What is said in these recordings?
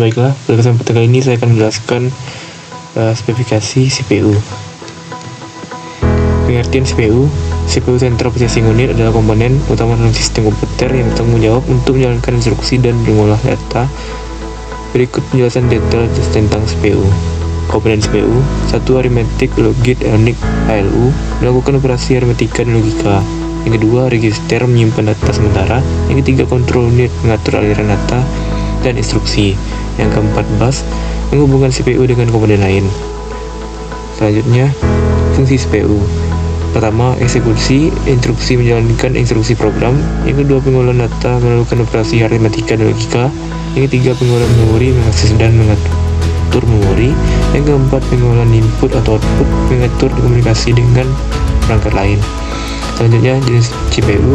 Baiklah, pada kesempatan kali ini saya akan menjelaskan spesifikasi CPU. Pengertian CPU Central Processing Unit adalah komponen utama dalam sistem komputer yang bertanggung jawab untuk menjalankan instruksi dan mengolah data. Berikut penjelasan detail tentang CPU. Komponen CPU: 1. Arithmetic, Logic, Unit, ALU, melakukan operasi aritmatika dan logika. Yang kedua, register, menyimpan data sementara. Yang ketiga, control unit, mengatur aliran data dan instruksi. Yang keempat, bus, menghubungkan CPU dengan komponen lain. Selanjutnya, fungsi CPU. Pertama, eksekusi, instruksi menjalankan instruksi program. Yang kedua, pengolahan data, melakukan operasi aritmatika dan logika. Yang ketiga, pengolahan memori, mengakses dan mengatur memori. Yang keempat, pengolahan input atau output, mengatur komunikasi dengan perangkat lain. Selanjutnya, jenis CPU.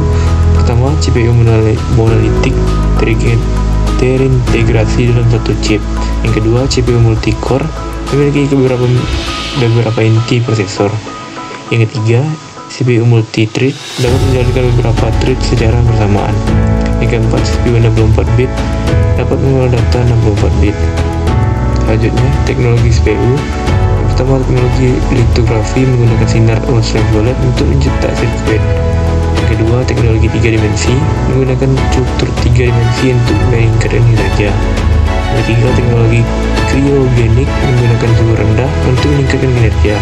Pertama, CPU monolitik, terintegrasi dalam satu chip. Yang kedua, CPU multicore, memiliki beberapa inti prosesor. Yang ketiga, CPU multi-thread, dapat menjalankan beberapa thread secara bersamaan. Yang keempat, CPU 64 bit, dapat mengolah data 64 bit. Selanjutnya, teknologi CPU. Pertama, teknologi litografi menggunakan sinar ultraviolet untuk mencetak sirkuit. Yang kedua, teknologi 3 dimensi menggunakan struktur 3 dimensi untuk meningkatkan kinerja. Yang ketiga, teknologi cryogenik menggunakan suhu rendah untuk meningkatkan kinerja.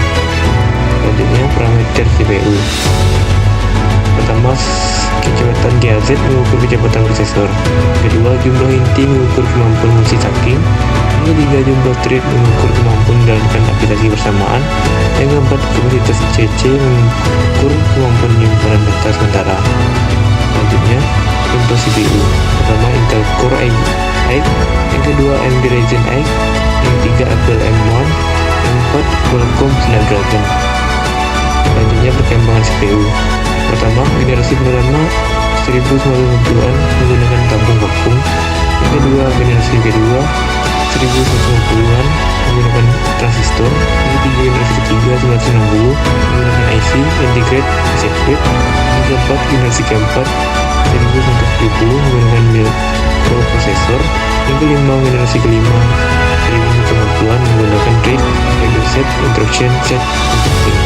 Selanjutnya, parameter CPU. Pertama, kecepatan GHz mengukur kecepatan prosesor. Kedua, jumlah inti mengukur kemampuan multitasking. Yang ketiga, jumlah thread mengukur kemampuan menjalankan aplikasi bersamaan. Yang keempat, kapasitas CC mengukur kemampuan penyimpanan data sementara. Selanjutnya, contoh CPU. Pertama, Intel Core i. Yang kedua, AMD Ryzen i. Yang ketiga, Apple M1. Yang keempat, Qualcomm Snapdragon. Selanjutnya, perkembangan CPU. Pertama, generasi pertama 1950-an menggunakan tabung vakum. Yang kedua, generasi kedua 1950-an menggunakan transistor. Yang ketiga, generasi ketiga 1960 menggunakan IC integrated circuit. Yang keempat, generasi keempat 1970 menggunakan microprocessor. Yang kelima, generasi kelima 1950-an menggunakan RISC reduced instruction set computing.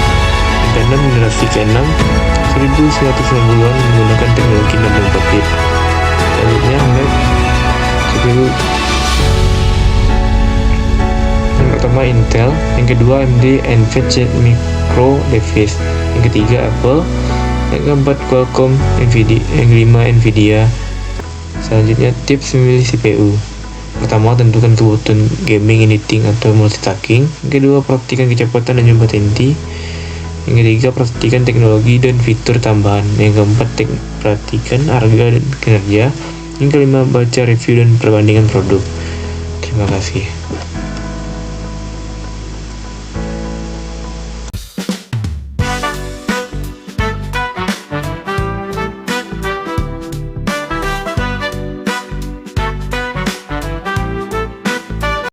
Yang keenam, generasi ke-6 1990-an menggunakan teknologi 64 bit. Selanjutnya, CPU. Yang pertama, Intel. Yang kedua, AMD Advanced Micro Device. Yang ketiga, Apple. Yang keempat, Qualcomm. Yang kelima, Nvidia. Selanjutnya, tips memilih CPU. Pertama, tentukan kebutuhan gaming, editing, atau multitasking. Yang kedua, perhatikan kecepatan dan jumlah inti. Yang ketiga, perhatikan teknologi dan fitur tambahan. Yang keempat, perhatikan harga dan kinerja. Yang kelima, baca review dan perbandingan produk. Terima kasih.